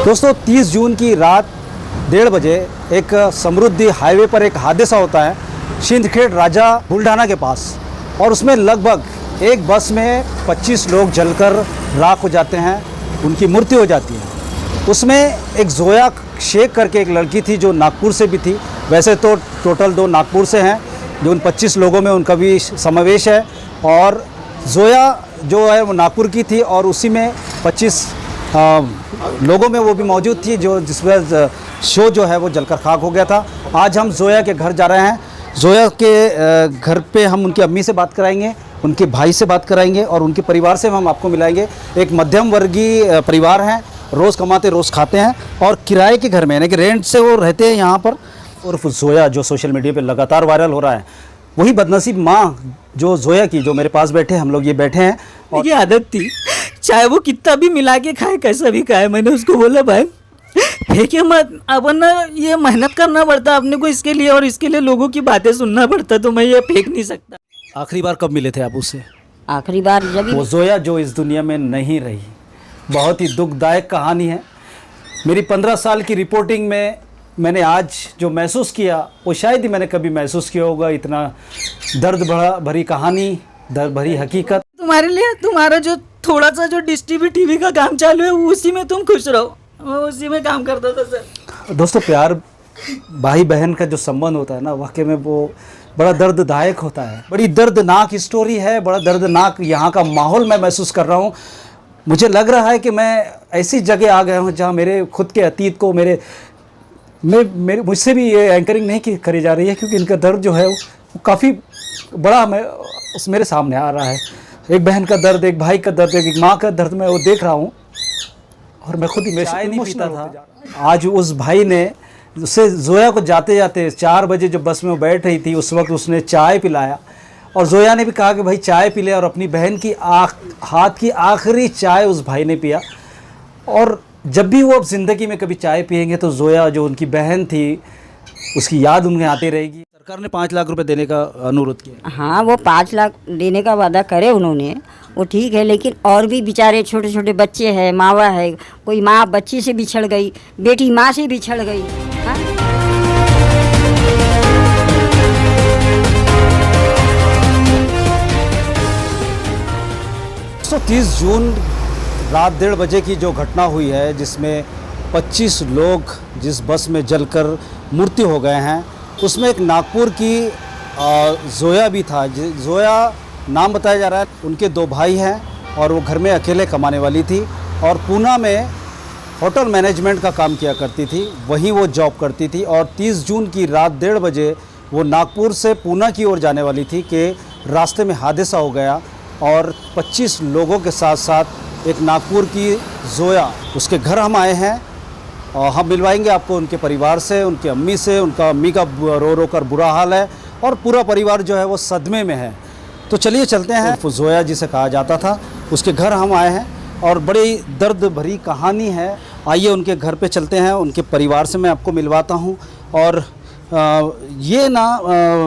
दोस्तों 30 जून की रात 1:30 बजे एक समृद्धि हाईवे पर एक हादसा होता है सिंदखेड़ राजा बुल्ढाना के पास, और उसमें लगभग एक बस में 25 लोग जलकर राख हो जाते हैं, उनकी मृत्यु हो जाती है। उसमें एक जोया शेख करके एक लड़की थी जो नागपुर से भी थी। वैसे तो टोटल 2 नागपुर से हैं, जो उन 25 लोगों में उनका भी समावेश है, और जोया जो है वो नागपुर की थी और उसी में 25 लोगों में वो भी मौजूद थी जो जिसमें शो जो है वो जलकर खाक हो गया था। आज हम जोया के घर जा रहे हैं। जोया के घर पे हम उनकी अम्मी से बात कराएंगे, उनके भाई से बात कराएंगे और उनके परिवार से हम आपको मिलाएंगे। एक मध्यम वर्गीय परिवार है, रोज़ कमाते रोज़ खाते हैं और किराए के घर में यानी कि रेंट से वो रहते हैं यहाँ पर। और जोया जो सोशल मीडिया पे लगातार वायरल हो रहा है, वही बदनसीब माँ जो जोया की, जो मेरे पास बैठे हम लोग ये बैठे हैं। और ये आदत थी, चाहे वो कितना भी मिला के खाए, कैसा भी खाए। मैंने उसको बोला भाई फेंके मत, अपन ना ये मेहनत करना पड़ता अपने को इसके लिए, और इसके लिए लोगों की बातें सुनना पड़ता, तो मैं ये फेंक नहीं सकता। आखिरी बार कब मिले थे आप उससे? आखिरी बार जब वो जोया जो इस दुनिया में नहीं रही। बहुत ही दुखदायक कहानी है। मेरी 15 साल की रिपोर्टिंग में मैंने आज जो महसूस किया वो शायद ही मैंने कभी महसूस किया होगा। इतना दर्द भरी कहानी, दर्द भरी हकीकत। तुम्हारे लिए तुम्हारा जो थोड़ा सा जो डिश टीवी का काम चालू है, उसी में तुम खुश रहो। मैं उसी में काम करता था सर। दोस्तों, प्यार भाई बहन का जो संबंध होता है ना, वाकई में वो बड़ा दर्ददायक होता है। बड़ी दर्दनाक स्टोरी है, बड़ा दर्दनाक यहाँ का माहौल मैं महसूस कर रहा हूँ। मुझे लग रहा है कि मैं ऐसी जगह आ गया हूँ जहाँ मेरे खुद के अतीत को मेरे मुझसे भी ये एंकरिंग नहीं करी जा रही है, क्योंकि इनका दर्द जो है वो काफ़ी बड़ा मेरे सामने आ रहा है। एक बहन का दर्द, एक भाई का दर्द, एक माँ का दर्द मैं वो देख रहा हूँ, और मैं खुद ही चाय नहीं पीता था। आज उस भाई ने उससे जोया को जाते जाते 4 बजे जब बस में वो बैठ रही थी, उस वक्त उसने चाय पिलाया, और जोया ने भी कहा कि भाई चाय पी ले, और अपनी बहन की हाथ की आखिरी चाय उस भाई ने पिया। और जब भी वो अब ज़िंदगी में कभी चाय पिएंगे तो जोया जो उनकी बहन थी उसकी याद उन्हें आती रहेगी। सरकार ने 5 लाख रुपए देने का अनुरोध किया। हाँ, वो 5 लाख देने का वादा करे उन्होंने, वो ठीक है, लेकिन और भी बेचारे छोटे छोटे बच्चे हैं, मावा है, कोई माँ बच्ची से बिछड़ गई, बेटी माँ से बिछड़ गई। हाँ? 30 जून रात 1:30 बजे की जो घटना हुई है, जिसमें 25 लोग जिस बस में जलकर मृत्यु हो गए हैं, उसमें एक नागपुर की जोया भी था। जोया नाम बताया जा रहा है। उनके 2 भाई हैं और वो घर में अकेले कमाने वाली थी, और पूना में होटल मैनेजमेंट का काम किया करती थी, वहीं वो जॉब करती थी। और 30 जून की रात 1:30 बजे वो नागपुर से पूना की ओर जाने वाली थी कि रास्ते में हादसा हो गया, और 25 लोगों के साथ साथ एक नागपुर की जोया, उसके घर हम आए हैं और हम मिलवाएंगे आपको उनके परिवार से, उनकी अम्मी से। उनका अम्मी का रो रो कर बुरा हाल है, और पूरा परिवार जो है वो सदमे में है। तो चलिए चलते हैं। जोया जिसे कहा जाता था, उसके घर हम आए हैं, और बड़ी दर्द भरी कहानी है। आइए उनके घर पे चलते हैं, उनके परिवार से मैं आपको मिलवाता हूँ। और ये ना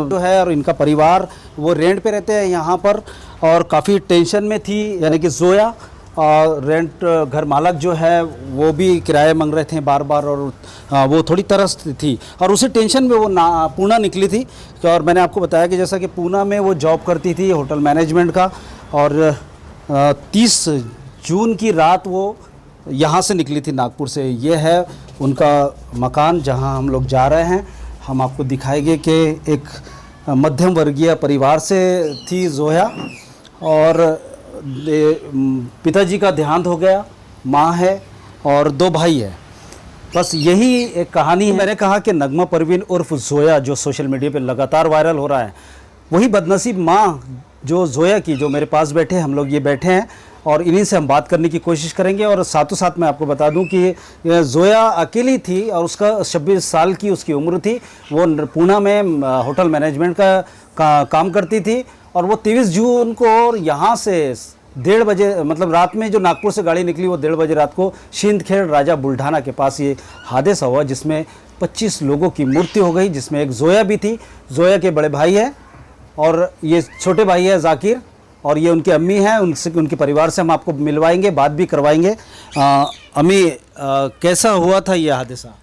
जो है, और इनका परिवार वो रेंट पे रहते हैं यहाँ पर, और काफ़ी टेंशन में थी, यानी कि जोया। और रेंट घर मालक जो है वो भी किराए मांग रहे थे बार बार, और वो थोड़ी तरस थी, और उसी टेंशन में वो पूना निकली थी। और मैंने आपको बताया कि जैसा कि पूना में वो जॉब करती थी होटल मैनेजमेंट का, और 30 जून की रात वो यहाँ से निकली थी नागपुर से। ये है उनका मकान जहाँ हम लोग जा रहे हैं। हम आपको दिखाएंगे कि एक मध्यम वर्गीय परिवार से थी जोया, और पिताजी का देहांत हो गया, माँ है और 2 भाई है। बस यही एक कहानी है। मैंने कहा कि नगमा परवीन उर्फ जोया जो सोशल मीडिया पे लगातार वायरल हो रहा है, वही बदनसीब माँ जो जोया की, जो मेरे पास बैठे हम लोग ये बैठे हैं, और इन्हीं से हम बात करने की कोशिश करेंगे। और साथों साथ मैं आपको बता दूं कि जोया अकेली थी, और उसका 26 साल की उसकी उम्र थी। वो पूना में होटल मैनेजमेंट का काम करती थी, और वो 23 जून को यहाँ से 1:30 बजे, मतलब रात में जो नागपुर से गाड़ी निकली, वो 1:30 बजे रात को सिंदखेड़ राजा बुल्ढाना के पास ये हादसा हुआ, जिसमें 25 लोगों की मृत्यु हो गई, जिसमें एक जोया भी थी। जोया के बड़े भाई है, और ये छोटे भाई है जाकिर, और ये उनके अम्मी हैं, उनसे उनके परिवार से हम आपको मिलवाएंगे, बात भी करवाएंगे। अम्मी, कैसा हुआ था ये हादसा?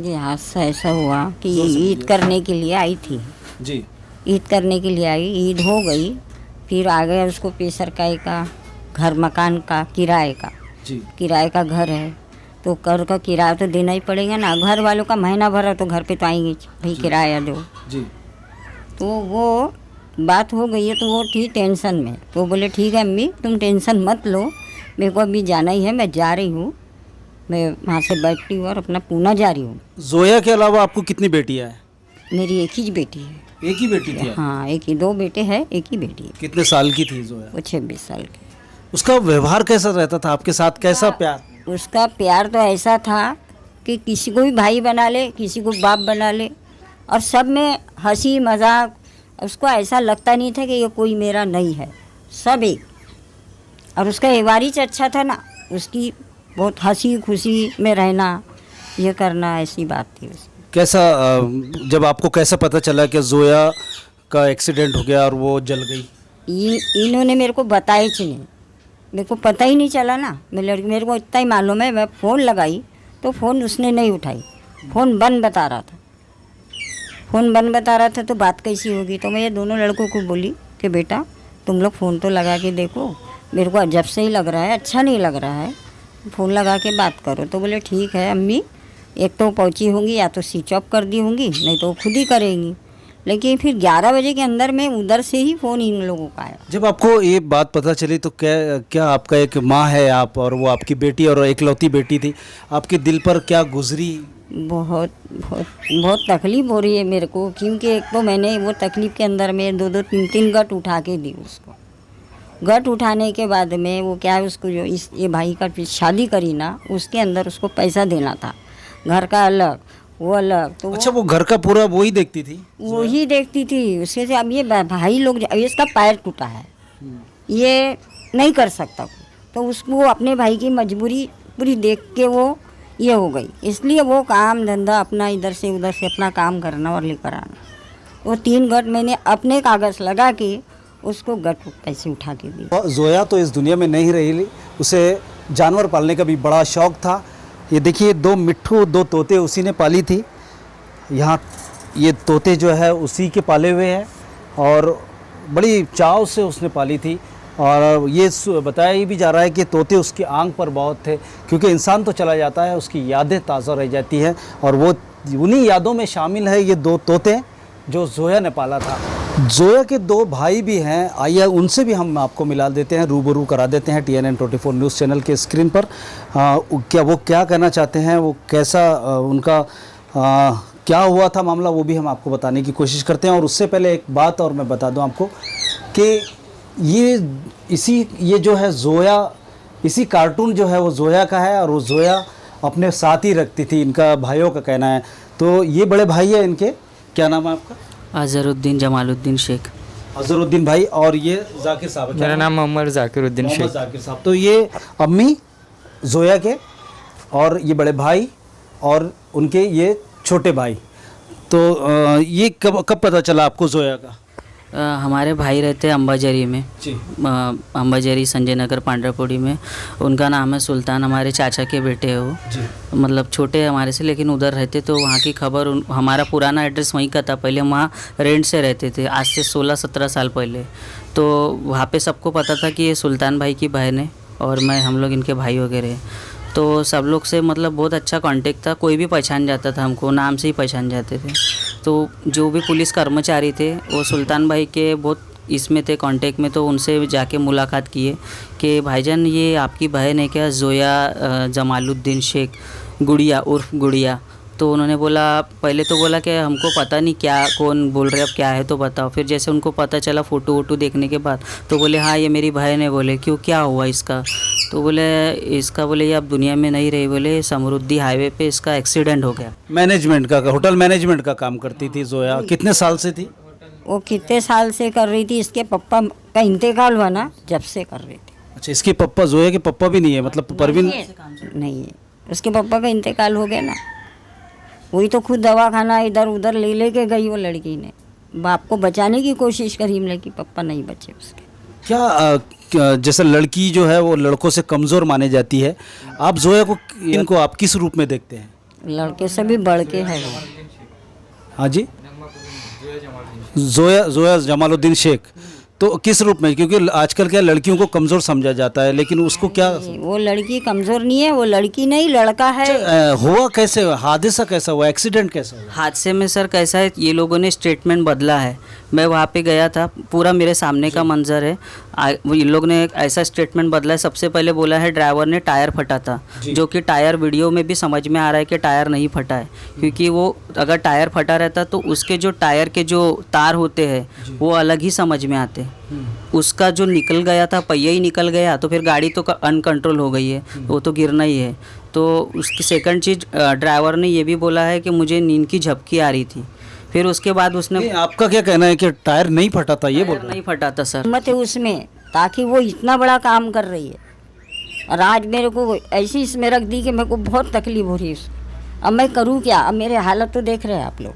ये हादसा ऐसा हुआ कि ईद करने के लिए आई थी। जी ईद करने के लिए आई, ईद हो गई, फिर आ गया उसको पैसरकाई का घर, मकान का किराए का, जी किराए का घर है तो घर का किराया तो देना ही पड़ेगा ना। घर वालों का महीना भर है तो घर पे तो आएंगे भाई किराया दो। जी। तो वो बात हो गई है तो वो थी टेंशन में, तो बोले ठीक है अम्मी तुम टेंशन मत लो, मेरे को अभी जाना ही है, मैं जा रही हूँ, मैं वहाँ से बैठती हूँ और अपना पूना जा रही हूँ। जोया के अलावा आपको कितनी बेटियां हैं? मेरी एक ही बेटी है। एक ही बेटी थी? हाँ एक ही, 2 बेटे हैं, एक ही बेटी है। कितने साल की थी जोया? वो 26 साल की। उसका व्यवहार कैसा रहता था आपके साथ, कैसा प्यार? उसका प्यार तो ऐसा था कि किसी को भी भाई बना ले, किसी को बाप बना ले, और सब में हंसी मजाक, उसको ऐसा लगता नहीं था कि ये कोई मेरा नहीं है, सब एक। और उसका व्यवहार अच्छा था ना, उसकी बहुत हंसी खुशी में रहना, ये करना, ऐसी बात थी उसकी। कैसा जब आपको कैसा पता चला कि जोया का एक्सीडेंट हो गया और वो जल गई? इन्होंने मेरे को बताया ही नहीं, मेरे को पता ही नहीं चला ना। मेरे को इतना ही मालूम है, मैं फ़ोन लगाई तो फ़ोन उसने नहीं उठाई, फ़ोन बंद बता रहा था, फ़ोन बंद बता रहा था, तो बात कैसी होगी। तो मैं ये दोनों लड़कों को बोली कि बेटा तुम लोग फ़ोन तो लगा के देखो, मेरे को अजब से ही लग रहा है, अच्छा नहीं लग रहा है, फ़ोन लगा के बात करो। तो बोले ठीक है अम्मी, एक तो पहुंची होंगी, या तो स्विच ऑफ कर दी होंगी, नहीं तो खुद ही करेंगी। लेकिन फिर 11 बजे के अंदर में उधर से ही फ़ोन इन लोगों का आया। जब आपको ये बात पता चली तो क्या आपका एक माँ है आप, और वो आपकी बेटी और एकलौती बेटी थी, आपके दिल पर क्या गुजरी? बहुत बहुत बहुत तकलीफ़ हो रही है मेरे को, क्योंकि एक तो मैंने वो तकलीफ़ के अंदर में 2-2 3-3 गट उठा के दी उसको। गट उठाने के बाद में वो क्या है, उसको जो ये भाई का शादी करी ना, उसके अंदर उसको पैसा देना था, घर का अलग वो अलग। तो अच्छा, वो घर का पूरा वो ही देखती थी? वो ही देखती थी उसके से। अब ये भाई लोग, अब इसका पैर टूटा है, ये नहीं कर सकता, तो उसको अपने भाई की मजबूरी पूरी देख के वो ये हो गई, इसलिए वो काम धंधा अपना इधर से उधर से अपना काम करना और लेकर आना। वो 3 गट मैंने अपने कागज़ लगा के उसको गट पैसे उठा के दी। जोया तो इस दुनिया में नहीं रही, उसे जानवर पालने का भी बड़ा शौक़ था। ये देखिए 2 मिट्ठू 2 तोते उसी ने पाली थी। यहाँ ये तोते जो है उसी के पाले हुए हैं और बड़ी चाव से उसने पाली थी। और ये बताया भी जा रहा है कि तोते उसकी आंख पर बहुत थे, क्योंकि इंसान तो चला जाता है, उसकी यादें ताज़ा रह जाती हैं, और वो उन्हीं यादों में शामिल है ये 2 तोते जो जोया ने पाला था। जोया के 2 भाई भी हैं, आइए उनसे भी हम आपको मिला देते हैं, रूबरू करा देते हैं TNN 24 न्यूज़ चैनल के स्क्रीन पर। वो क्या कहना चाहते हैं, वो कैसा उनका क्या हुआ था मामला, वो भी हम आपको बताने की कोशिश करते हैं। और उससे पहले एक बात और मैं बता दूं आपको कि ये जो है जोया, इसी कार्टून जो है वो जोया का है, और वो जोया अपने साथ ही रखती थी, इनका भाइयों का कहना है। तो ये बड़े भाई है इनके, क्या नाम है आपका? अजहरुद्दीन जमालुद्दीन शेख। अजहरुद्दीन भाई, और ये जाकिर साहब? मेरा नाम मोहम्मद जाकिरुद्दीन शेख। जाकिर साहब। तो ये अम्मी जोया के, और ये बड़े भाई, और उनके ये छोटे भाई। तो ये कब पता चला आपको जोया का? हमारे भाई रहते हैं अंबाजरी में जी। अंबाजरी संजय नगर पांड्रापोड़ी में। उनका नाम है सुल्तान, हमारे चाचा के बेटे हैं वो जी। मतलब छोटे हैं हमारे से, लेकिन उधर रहते, तो वहाँ की खबर हमारा पुराना एड्रेस वहीं का था। पहले हम वहाँ रेंट से रहते थे, आज से 16-17 साल पहले। तो वहाँ पे सबको पता था कि ये सुल्तान भाई की बहन है और हम लोग इनके भाई वगैरह हैं। तो सब लोग से मतलब बहुत अच्छा कांटेक्ट था, कोई भी पहचान जाता था, हमको नाम से ही पहचान जाते थे। तो जो भी पुलिस कर्मचारी थे वो सुल्तान भाई के बहुत इसमें थे कांटेक्ट में, तो उनसे जाके मुलाकात किए कि भाईजान ये आपकी बहन है क्या, जोया जमालुद्दीन शेख, गुड़िया उर्फ गुड़िया। तो उन्होंने बोला, पहले तो बोला कि हमको पता नहीं क्या कौन बोल रहे, अब क्या है तो बताओ। फिर जैसे उनको पता चला फ़ोटो वोटो देखने के बाद, तो बोले हाँ ये मेरी बहन है। बोले क्यों, क्या हुआ इसका? तो बोले इसका, बोले ये अब दुनिया में नहीं रही, बोले समृद्धि हाईवे पे इसका एक्सीडेंट हो गया। मैनेजमेंट का, होटल मैनेजमेंट का काम करती थी जोया। कितने साल से थी वो? कितने साल से कर रही थी, इसके पप्पा का इंतकाल हुआ ना, जब से कर रही थी। अच्छा, इसके पप्पा, जोया के पप्पा भी नहीं है, मतलब परवीन नहीं है, उसके पप्पा का इंतकाल हो गया ना। वही तो खुद दवाखाना इधर उधर ले के गई वो लड़की ने, बाप को बचाने की कोशिश करी, लेकिन पप्पा नहीं बचे उसके। जैसे लड़की जो है वो लड़कों से कमज़ोर मानी जाती है, आप जोया को इनको आप किस रूप में देखते हैं? लड़के से भी बढ़ के है वो। हाँ जी, जोया जमालुद्दीन शेख, तो किस रूप में? क्योंकि आजकल क्या लड़कियों को कमज़ोर समझा जाता है, लेकिन उसको क्या वो लड़की कमज़ोर नहीं है, वो लड़की नहीं लड़का है। हुआ कैसे, हादसा कैसा हुआ, एक्सीडेंट कैसा हुआ? हादसे में सर कैसा है, ये लोगों ने स्टेटमेंट बदला है। मैं वहाँ पे गया था, पूरा मेरे सामने का मंजर है। इन लोग ने एक ऐसा स्टेटमेंट बदला है। सबसे पहले बोला है ड्राइवर ने टायर फटा था, जो कि टायर वीडियो में भी समझ में आ रहा है कि टायर नहीं फटा है, क्योंकि वो अगर टायर फटा रहता तो उसके जो टायर के जो तार होते हैं वो अलग ही समझ में आते। उसका जो निकल गया था, पहिया ही निकल गया, तो फिर गाड़ी तो अनकंट्रोल हो गई है, वो तो गिरना ही है। तो उसकी सेकंड चीज़, ड्राइवर ने ये भी बोला है कि मुझे नींद की झपकी आ रही थी। फिर उसके बाद उसने, नहीं, आपका क्या कहना है कि टायर नहीं फटा था, ये बोल टायर रहे हैं? नहीं फटा था सर। हिम्मत है उसमें, ताकि वो इतना बड़ा काम कर रही है। और आज मेरे को ऐसी इसमें रख दी कि मेरे को बहुत तकलीफ हो रही है। अब मैं करूँ क्या? अब मेरे हालत तो देख रहे हैं आप लोग।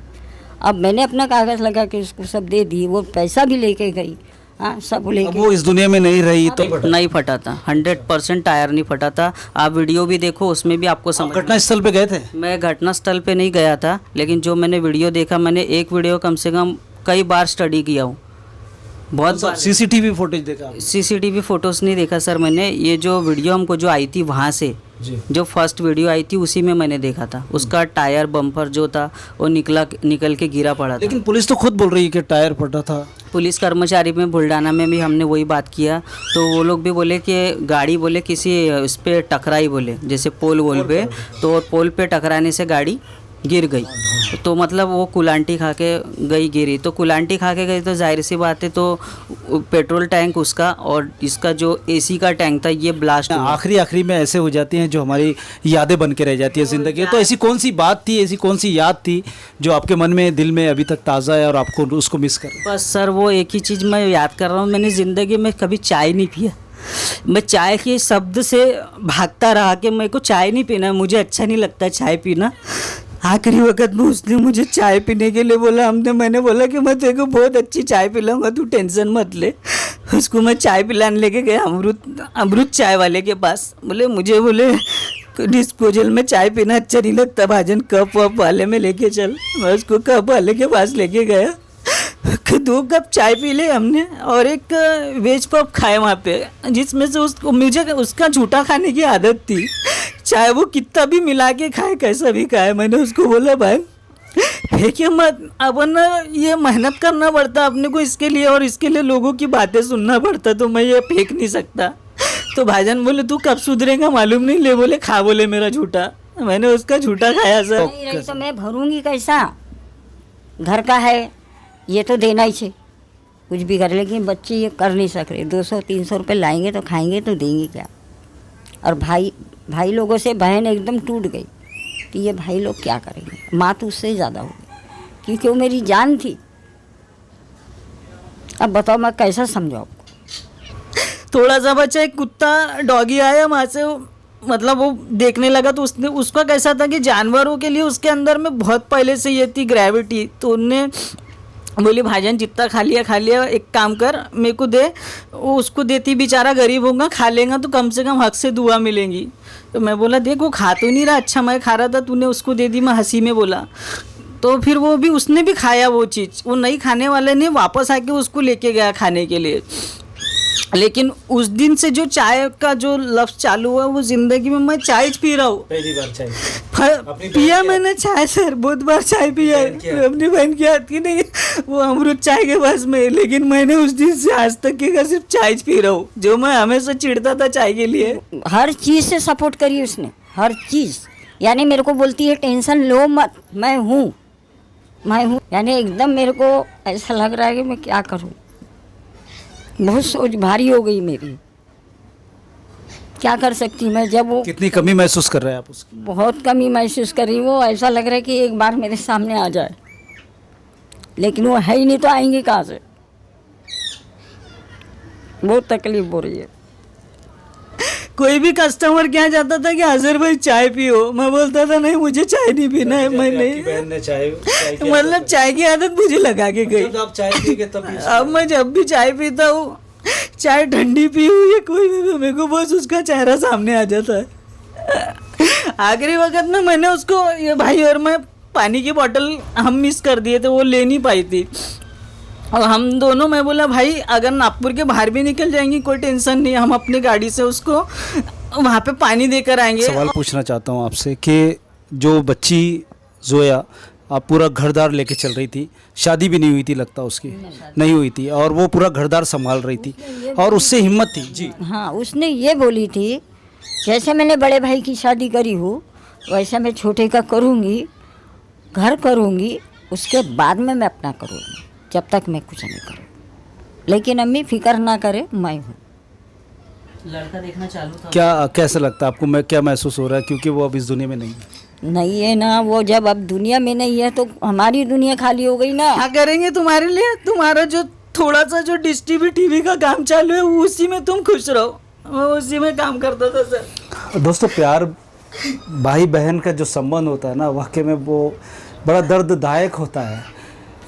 अब मैंने अपना कागज़ लगा के उसको सब दे दी, वो पैसा भी लेके गई। हाँ, सब अब लेके। वो इस दुनिया में नहीं रही तो नहीं फटा था, 100% टायर नहीं फटा था। आप वीडियो भी देखो, उसमें भी आपको समझ। घटना स्थल पे गए थे? मैं घटना स्थल पे नहीं गया था, लेकिन जो मैंने वीडियो देखा, मैंने एक वीडियो कम से कम कई बार स्टडी किया हूँ, बहुत बार। सीसीटीवी फुटेज देखा? सीसीटीवी फोटोज़ नहीं देखा सर मैंने। ये जो वीडियो हमको जो आई थी वहाँ से, जो फर्स्ट वीडियो आई थी उसी में मैंने देखा था। उसका टायर बम्पर जो था वो निकल के गिरा पड़ा था। लेकिन पुलिस तो खुद बोल रही है कि टायर फटा था। पुलिस कर्मचारी में बुल्डाना में भी हमने वही बात किया, तो वो लोग भी बोले कि गाड़ी बोले किसी इस पे टकराई, बोले जैसे पोल वोल पे, तो पोल पे टकराने से गाड़ी गिर गई। तो मतलब वो कुलांटी खा के गई, गिरी तो कुलांटी खा के गई, तो जाहिर सी बात है तो पेट्रोल टैंक उसका और इसका जो एसी का टैंक था ये ब्लास्ट हुआ। आखिरी में ऐसे हो जाती हैं जो हमारी यादें बन के रह जाती है ज़िंदगी। तो ऐसी कौन सी बात थी, ऐसी कौन सी याद थी जो आपके मन में, दिल में अभी तक ताज़ा है और आपको उसको मिस कर? बस सर वो एक ही चीज़ मैं याद कर रहा हूँ, मैंने ज़िंदगी में कभी चाय नहीं पिया। मैं चाय के शब्द से भागता रहा कि मेरे को चाय नहीं पीना, मुझे अच्छा नहीं लगता चाय पीना। आखिरी वक्त में उसने मुझे चाय पीने के लिए बोला। मैंने बोला कि मैं तेरे को बहुत अच्छी चाय पिलाऊंगा, तू टेंशन मत ले। उसको मैं चाय पिलाने लेके गया अमृत चाय वाले के पास। मुझे डिस्पोजल में चाय पीना अच्छा नहीं लगता भाजन, कप वप वाले में लेके चल। मैं उसको कप वाले के पास लेके गया, 2 कप चाय पी ले हमने और एक वेज पप खाए वहाँ पे, जिसमें से मुझे उसका झूठा खाने की आदत थी। चाहे वो कितना भी मिला के खाए, कैसा भी खाए। मैंने उसको बोला भाई फेंके मत, अपन ये मेहनत करना पड़ता अपने को इसके लिए, और इसके लिए लोगों की बातें सुनना पड़ता, तो मैं ये फेंक नहीं सकता। तो भाईजान बोले तू कब सुधरेगा मालूम नहीं, ले बोले खा बोले मेरा झूठा। मैंने उसका झूठा खाया सर। नहीं रही तो मैं भरूंगी कैसा? घर का है, ये तो देना ही चाहिए, कुछ भी कर। लेकिन बच्चे ये कर नहीं सक रहे। 200-300 रुपये लाएंगे तो खाएंगे, तो देंगे क्या? और भाई लोगों से बहन एकदम टूट गई, तो ये भाई लोग क्या करेंगे? माँ तो उससे ज़्यादा हो गई, क्योंकि वो मेरी जान थी। अब बताओ मैं कैसा समझाऊँ? थोड़ा सा बच्चा, एक कुत्ता डॉगी आया वहाँ से, मतलब वो देखने लगा, तो उसका कैसा था कि जानवरों के लिए उसके अंदर में बहुत पहले से ये थी ग्रेविटी। तो उनने बोली भाईजान जितना खा लिया, एक काम कर मेरे को दे। वो उसको देती, बेचारा गरीब होगा, खा लेगा तो कम से कम हक से दुआ मिलेंगी। तो मैं बोला देख वो खा तो नहीं रहा, अच्छा मैं खा रहा था, तूने उसको दे दी। मैं हंसी में बोला, तो फिर उसने भी खाया वो चीज़। वो नहीं खाने वाले ने वापस आके उसको लेके गया खाने के लिए। लेकिन उस दिन से जो चाय का जो लफ्ज़ चालू हुआ, वो ज़िंदगी में मैं चाय पी रहा हूँ। पहली बार चाय पिया मैंने चाय सर, बहुत बार चाय पिया अपनी बहन की हाथ की, नहीं वो अमृत चाय के पास में। लेकिन मैंने उस दिन से आज तक के सिर्फ चाय पी रहा हूँ, जो मैं हमेशा चिढ़ता था चाय के लिए। हर चीज़ से सपोर्ट करी उसने, हर चीज़। यानी मेरे को बोलती है टेंशन लो मत, मैं हूँ। यानी एकदम मेरे को ऐसा लग रहा है कि मैं क्या करूँ, बहुत सोच भारी हो गई मेरी। क्या कर सकती मैं? जब वो कितनी कमी महसूस कर रहे हैं आप उसकी? बहुत कमी महसूस कर रही। वो ऐसा लग रहा है कि एक बार मेरे सामने आ जाए, लेकिन वो है ही नहीं, तो आएंगे कहाँ से? बहुत तकलीफ हो रही है। कोई भी कस्टमर क्या जाता था कि हाजिर भाई चाय पियो, मैं बोलता था नहीं मुझे चाय नहीं पीना है। मैं नहीं, बहन ने चाय मतलब चाय की आदत मुझे लगा के गई। आप चाय पी के तब अब मैं जब भी चाय पीता हूँ चाय ठंडी पी हुई है कोई भी, मेरे को बस उसका चेहरा सामने आ जाता है। आखिरी वक्त में मैंने उसको, ये भाई और मैं पानी की बोतल हम मिस कर दिए थे, वो ले नहीं पाई थी। और हम दोनों, मैं बोला भाई अगर नागपुर के बाहर भी निकल जाएंगी कोई टेंशन नहीं, हम अपनी गाड़ी से उसको वहाँ पे पानी देकर आएंगे। सवाल पूछना चाहता हूँ आपसे कि जो बच्ची जोया आप पूरा घरदार लेके चल रही थी, शादी भी नहीं हुई थी लगता उसकी, नहीं हुई थी, और वो पूरा घरदार संभाल रही थी और उससे हिम्मत थी जी। हाँ, उसने ये बोली थी जैसे मैंने बड़े भाई की शादी करी हूँ वैसे मैं छोटे का करूँगी, घर करूँगी, उसके बाद में मैं अपना करूँगी, जब तक मैं कुछ नहीं करूँ। लेकिन अम्मी फिक्र ना करे, मैं हूँ। लड़का देखना चालू था। क्या कैसा लगता है आपको, मैं क्या महसूस हो रहा है, क्योंकि वो अब इस दुनिया में नहीं है? नहीं है ना, वो जब अब दुनिया में नहीं है तो हमारी दुनिया खाली हो गई ना। क्या करेंगे तुम्हारे लिए? तुम्हारा जो थोड़ा सा जो डिश टीवी का काम चालू है उसी में तुम खुश रहो, वो उसी में काम करता था सर। दोस्तों, प्यार भाई बहन का जो संबंध होता है ना, वाकई में वो बड़ा दर्ददायक होता है।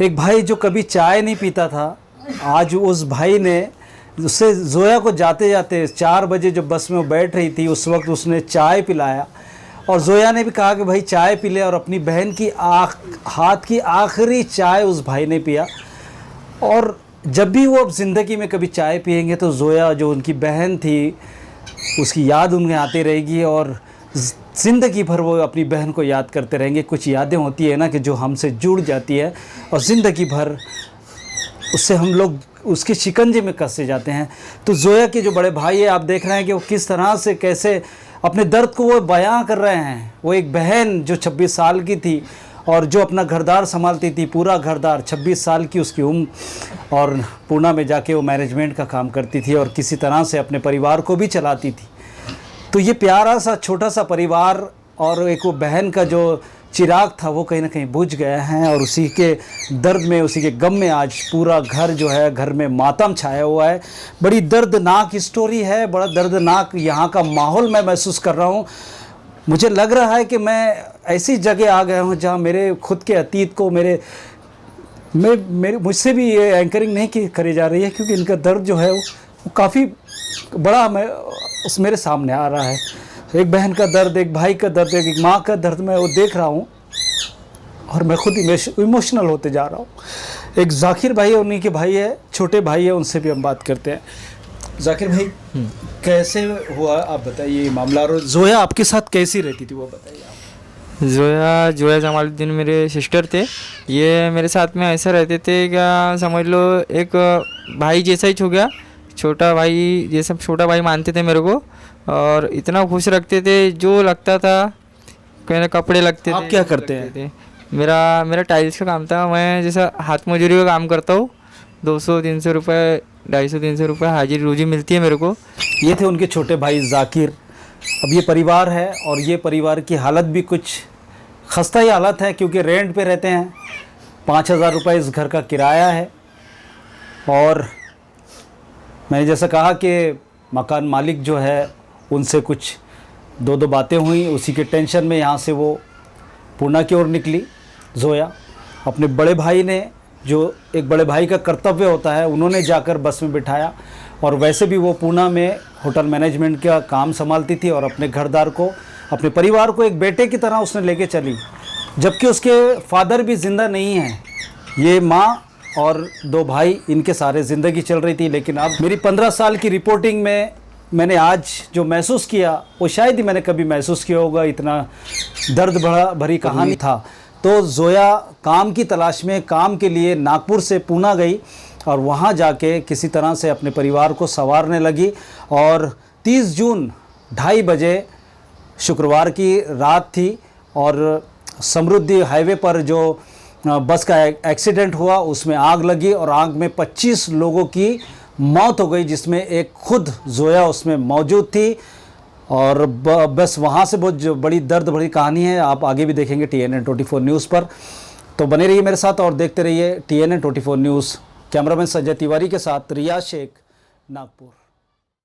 एक भाई जो कभी चाय नहीं पीता था, आज उस भाई ने उससे जोया को जाते जाते 4 बजे जब बस में वो बैठ रही थी उस वक्त उसने चाय पिलाया, और जोया ने भी कहा कि भाई चाय पी ले, और अपनी बहन की हाथ की आखिरी चाय उस भाई ने पिया। और जब भी वो अब ज़िंदगी में कभी चाय पिएंगे तो जोया जो उनकी बहन थी उसकी याद उन्हें आती रहेगी, और ज़िंदगी भर वो अपनी बहन को याद करते रहेंगे। कुछ यादें होती है ना कि जो हमसे जुड़ जाती है और ज़िंदगी भर उससे हम लोग उसके शिकंजे में कसे जाते हैं। तो जोया के जो बड़े भाई है, आप देख रहे हैं कि वो किस तरह से कैसे अपने दर्द को वो बयां कर रहे हैं। वो एक बहन जो 26 साल की थी और जो अपना घरदार संभालती थी, पूरा घरदार, 26 साल की उसकी उम्र, और पूना में जाके वो मैनेजमेंट का काम करती थी और किसी तरह से अपने परिवार को भी चलाती थी। तो ये प्यारा सा छोटा सा परिवार और एक वो बहन का जो चिराग था वो कहीं ना कहीं बुझ गया है, और उसी के दर्द में, उसी के गम में आज पूरा घर जो है, घर में मातम छाया हुआ है। बड़ी दर्दनाक स्टोरी है, बड़ा दर्दनाक यहाँ का माहौल मैं महसूस कर रहा हूँ। मुझे लग रहा है कि मैं ऐसी जगह आ गया हूँ जहाँ मेरे खुद के अतीत को मुझसे भी ये एंकरिंग नहीं करी जा रही है, क्योंकि इनका दर्द जो है वो काफ़ी बड़ा मेरे सामने आ रहा है। एक बहन का दर्द, एक भाई का दर्द, एक माँ का दर्द मैं वो देख रहा हूँ और मैं खुद इमोशनल होते जा रहा हूँ। एक जाकिर भाई उन्हीं के भाई है, छोटे भाई है, उनसे भी हम बात करते हैं। जाकिर भाई, कैसे हुआ आप बताइए मामला, और जोया आपके साथ कैसी रहती थी वो बताइए आप। जोया जमालुद्दीन मेरे सिस्टर थे। ये मेरे साथ में ऐसा रहते थे, क्या समझ लो एक भाई जैसा ही हो गया, छोटा भाई जैसा, छोटा भाई मानते थे मेरे को, और इतना खुश रखते थे जो लगता था कहने कपड़े लगते थे। आप क्या करते हैं? मेरा टाइल्स का काम था। मैं जैसा हाथ मजदूरी का काम करता हूँ, 200-300 रुपये, 250-300 रुपये हाजिरी रोजी मिलती है मेरे को। ये थे उनके छोटे भाई जाकिर। अब ये परिवार है और ये परिवार की हालत भी कुछ खस्ता ही हालत है, क्योंकि रेंट पे रहते हैं। 5,000 रुपये इस घर का किराया है, और मैंने जैसा कहा कि मकान मालिक जो है उनसे कुछ दो बातें हुई, उसी के टेंशन में यहाँ से वो पूना की ओर निकली जोया। अपने बड़े भाई ने, जो एक बड़े भाई का कर्तव्य होता है, उन्होंने जाकर बस में बिठाया, और वैसे भी वो पूना में होटल मैनेजमेंट का काम संभालती थी, और अपने घरदार को, अपने परिवार को एक बेटे की तरह उसने लेके चली, जबकि उसके फादर भी ज़िंदा नहीं हैं। ये माँ और 2 भाई, इनके सारे ज़िंदगी चल रही थी। लेकिन अब मेरी 15 साल की रिपोर्टिंग में मैंने आज जो महसूस किया वो शायद ही मैंने कभी महसूस किया होगा। इतना दर्द भरी कहानी था। तो जोया काम की तलाश में, काम के लिए नागपुर से पूना गई, और वहाँ जाके किसी तरह से अपने परिवार को संवारने लगी। और 30 जून 2:30 बजे शुक्रवार की रात थी, और समृद्धि हाईवे पर जो बस का एक्सीडेंट हुआ उसमें आग लगी, और आग में 25 लोगों की मौत हो गई, जिसमें एक खुद जोया उसमें मौजूद थी। और बस वहाँ से बहुत जो बड़ी दर्द भरी कहानी है, आप आगे भी देखेंगे TNN 24 न्यूज़ पर। तो बने रहिए मेरे साथ और देखते रहिए TNN 24 news. Cameraman Sanjay Tiwari के साथ रियाज शेख, नागपुर।